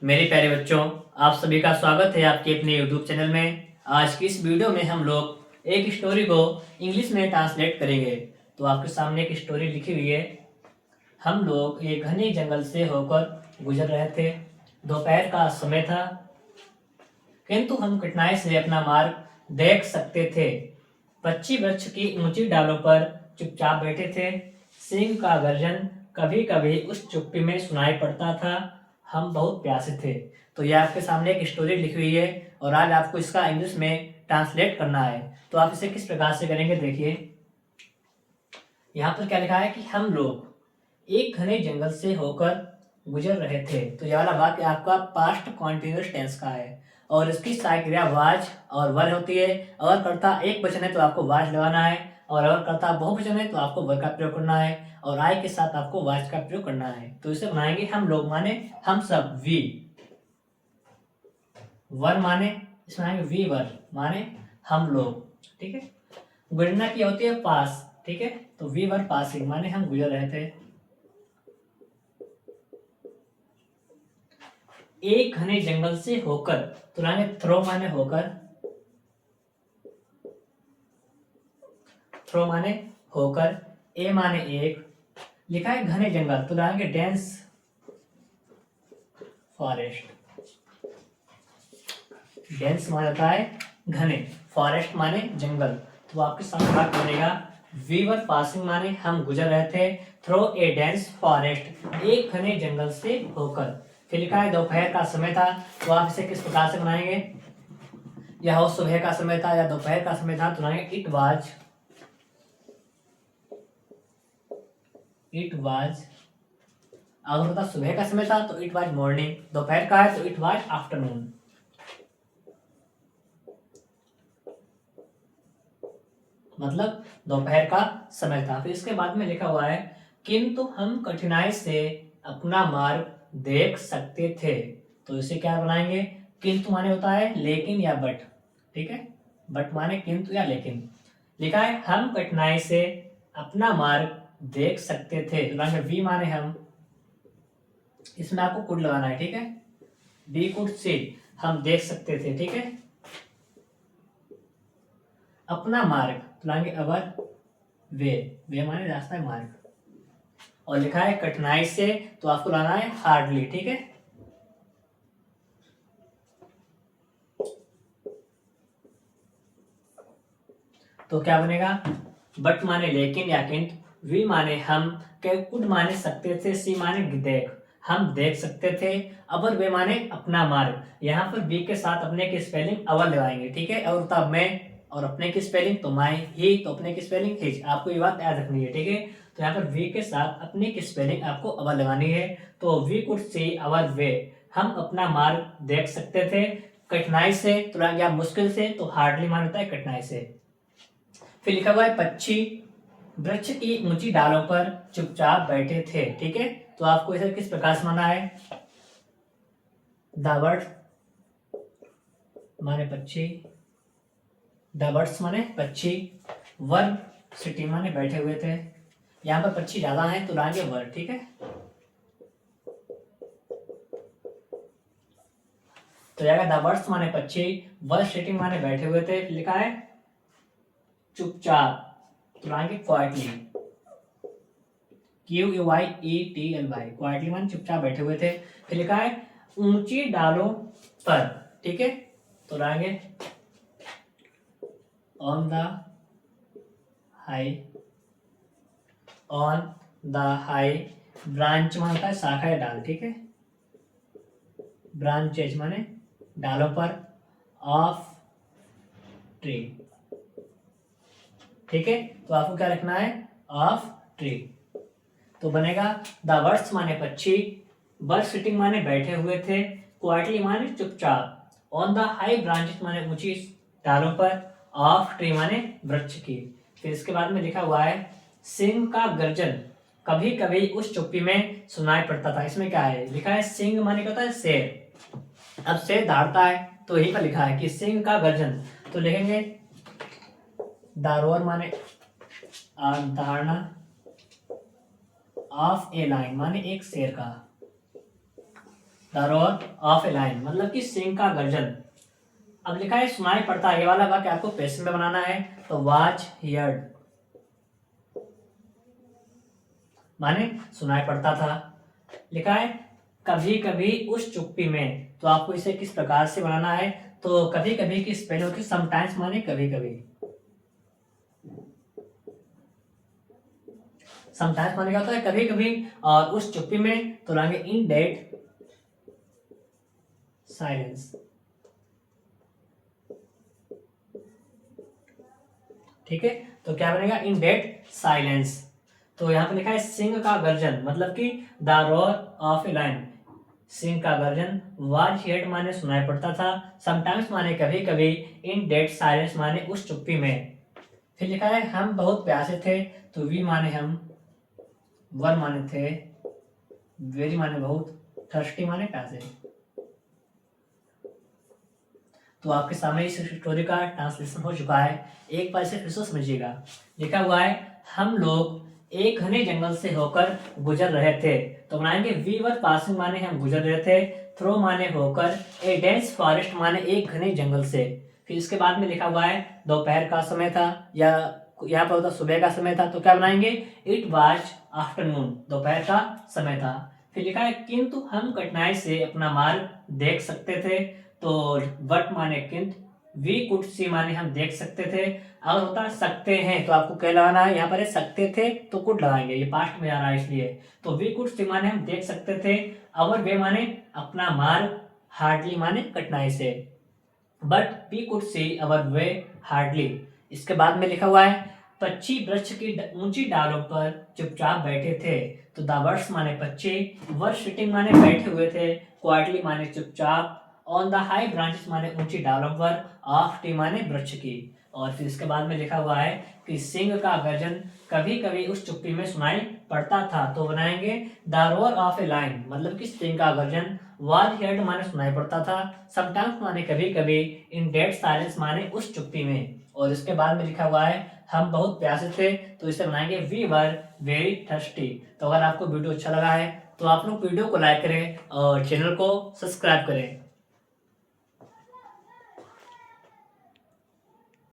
मेरे प्यारे बच्चों, आप सभी का स्वागत है आपके अपने YouTube चैनल में। आज की इस वीडियो में हम लोग एक स्टोरी को इंग्लिश में ट्रांसलेट करेंगे। तो आपके सामने एक स्टोरी लिखी हुई है। हम लोग एक घने जंगल से होकर गुजर रहे थे। दोपहर का समय था, किंतु हम कठिनाई से अपना मार्ग देख सकते थे। पक्षी वृक्ष की ऊंची डालों पर चुपचाप बैठे थे। सिंह का गर्जन कभी कभी उस चुप्पी में सुनाई पड़ता था। हम बहुत प्यासे थे। तो यह आपके सामने एक स्टोरी लिखी हुई है और आज आपको इसका इंग्लिश में ट्रांसलेट करना है। तो आप इसे किस प्रकार से करेंगे, देखिए यहाँ पर क्या लिखा है कि हम लोग एक घने जंगल से होकर गुजर रहे थे। तो यह वाला वाक्य आपका पास्ट कॉन्टिन्यूअस टेंस का है और इसकी सहायक क्रिया वाज और वर होती है। अगर कर्ता एक वचन है तो आपको वाज लगाना है और अगर कर्ता बहुवचन है तो आपको वर का प्रयोग करना है और आई के साथ आपको वाज का प्रयोग करना है। तो इसे बनाएंगे हम लोग माने हम सब, वी वर माने इसमें आएंगे वी वर माने हम लोग, ठीक है। गुजरना की होती है पास, ठीक है। तो वी वर पासिंग माने हम गुजर रहे थे। एक घने जंगल से होकर, तो लाएंगे थ्रो माने होकर, थ्रो माने होकर, ए माने एक, लिखा है घने जंगल तो लाएंगे डेंस फॉरेस्ट। डेंस माने होता है घने, फॉरेस्ट माने जंगल। तो आपके सामने बात बनेगा वी वर पासिंग माने हम गुजर रहे थे, थ्रो ए डेंस फॉरेस्ट एक घने जंगल से होकर। फिर लिखा है दोपहर का समय था। तो आप इसे किस प्रकार से बनाएंगे, यह हो सुबह का समय था या दोपहर का समय था, तो बनाएंगे इट वाज। अगर होता सुबह का समय था तो इट वाज मॉर्निंग, दोपहर का है तो इट वाज आफ्टरनून। मतलब दोपहर का समय था। फिर इसके बाद में लिखा हुआ है किंतु हम कठिनाई से अपना मार्ग देख सकते थे। तो इसे क्या बनाएंगे, किंतु माने होता है लेकिन या बट, ठीक है। बट माने किंतु या लेकिन। लिखा है हम कठिनाई से अपना मार्ग देख सकते थे, तो वी माने हम, इसमें आपको कुड लगाना है, ठीक है। वी कुड सी हम देख सकते थे, ठीक है। अपना मार्ग तो लाएंगे अवर वे माने रास्ता है, मार्ग। और लिखा है कठिनाई से तो आपको लाना है हार्डली, ठीक है। तो क्या बनेगा, बट माने लेकिन या किंतु, वी माने हम, कुड माने सकते थे, सी माने देख हम देख सकते थे, अवर वे माने अपना मार्ग। यहाँ पर वी के साथ अपने की स्पेलिंग अवर लगाएंगे, ठीक है। और तब मैं और अपने की स्पेलिंग तो माई, ही तो अपने की स्पेलिंग हिज। आपको ये बात याद रखनी है, ठीक है। तो यहाँ पर वी के साथ अपने की स्पेलिंग आपको अवर लगानी है। तो वी कुड सी अवर वे, हम अपना मार्ग देख सकते थे। कठिनाई से तो या मुश्किल से, तो हार्डली मान होता है कठिनाई से। फिर लिखा हुआ है पक्षी वृक्ष की ऊंची डालों पर चुपचाप बैठे थे, ठीक है। तो आपको इसे किस प्रकार से माना है, द बर्ड माने पक्षी, द बर्ड्स माने पक्षी, वर सिटी माने बैठे हुए थे। यहाँ पर पक्षी ज्यादा हैं तो लाएंगे वर, ठीक है। तो जाएगा द बर्ड्स माने पक्षी, वर सिटिंग माने बैठे हुए थे। लिखा है चुपचाप तो लाएंगे क्वाइटली, QUIETLY, क्वाइटली मान चुपचाप बैठे हुए थे। फिर लिखा है ऊंची डालों पर, ठीक है। तो लाएंगे on the high, on the high, branch मान होता है शाखा या डाल, ठीक है। ब्रांचेज माने डालों पर, ऑफ ट्री, ठीक है। तो आपको क्या लिखना है, ऑफ ट्री। तो बनेगा द बर्ड्स माने पक्षी, बर्ड सिटिंग माने बैठे हुए थे, क्वाइटली माने चुपचाप, ऑन द हाई ब्रांचेस माने ऊंची डालों पर, ऑफ ट्री माने वृक्ष की। फिर इसके बाद में लिखा हुआ है सिंह का गर्जन कभी कभी उस चुप्पी में सुनाई पड़ता था। इसमें क्या है, लिखा है सिंह माने क्या होता है शेर। अब शेर दहाड़ता है तो यही पर लिखा है कि सिंह का गर्जन, तो लिखेंगे दारोर माने दहाड़ना, ऑफ ए लाइन माने एक शेर का, the roar of a lion मतलब कि सिंह का गर्जन। अब लिखा है सुनाई पड़ता है, ये वाला वाक्य आपको पैसिव में बनाना है, तो वाज हियर्ड माने सुनाई पड़ता था। लिखा है कभी कभी उस चुप्पी में, तो आपको इसे किस प्रकार से बनाना है, तो कभी कभी की स्पेलिंग होती है समटाइम्स माने कभी कभी, समटाइम्स माने क्या होता है कभी कभी, और उस चुप्पी में तो लाएंगे इन डेड साइलेंस। ठीक है, तो क्या बनेगा इन डेड साइलेंस। तो यहाँ पे लिखा है सिंह का गर्जन मतलब कि the roar of a lion, सिंह का गर्जन, वाज हियर्ड माने सुनाई पड़ता था, समटाइम्स माने कभी कभी, इन डेड साइलेंस माने उस चुप्पी में। फिर लिखा है हम बहुत प्यासे थे, तो वी माने हम, वर माने थे, वेरी माने बहुत, थर्स्टी माने प्यासे। तो आपके सामने इस स्टोरी का ट्रांसलेशन हो चुका है, एक बार इसे फिर से समझिएगा। लिखा हुआ है हम लोग एक घने जंगल से होकर गुजर रहे थे, तो बनाएंगे वी वर पासिंग माने हम गुजर रहे थे, थ्रो माने होकर, ए डेंस फॉरेस्ट माने एक घने जंगल से। फिर इसके बाद में लिखा हुआ है दोपहर का समय था, या यहाँ पर होता सुबह का समय था, तो क्या बनाएंगे इट वाज आफ्टरनून, दोपहर का समय था। फिर लिखा है किंतु हम कठिनाई से अपना मार्ग देख सकते थे, तो वट माने किंतु, वी कुड सी माने हम देख सकते थे, अगर होता सकते हैं तो आपको क्या लगाना है, यहाँ पर सकते थे तो कुड लगाएंगे, ये पास्ट में आ रहा है इसलिए, तो वी कुड सी माने हम देख सकते थे, अवर वे माने अपना मार्ग, हार्डली माने कठिनाई से, but we could see our way hardly. इसके बाद में लिखा हुआ है पक्षी वृक्ष की ऊंची डालों पर चुपचाप बैठे थे, तो द बर्ड्स माने पक्षी, वर सिटिंग माने बैठे हुए थे, क्वाइटली माने चुपचाप, ऑन द हाई ब्रांचेस माने ऊंची डालों पर, ऑफ टी माने वृक्ष की। और फिर इसके बाद में लिखा हुआ है कि सिंह का गर्जन कभी कभी उस चुप्पी में सुनाई पड़ता था, तो बनाएंगे the roar of a lion मतलब कि सिंह का गर्जन, वाज हियर्ड माने सुनाई पड़ता था, समटाइम्स माने कभी कभी, इन डेड साइलेंस माने उस चुप्पी में। और इसके बाद में लिखा हुआ है हम बहुत प्यासे थे, तो इसे बनाएंगे वी वर वेरी थर्स्टी। तो अगर आपको वीडियो अच्छा लगा है तो आप लोग वीडियो को लाइक करें और चैनल को सब्सक्राइब करें।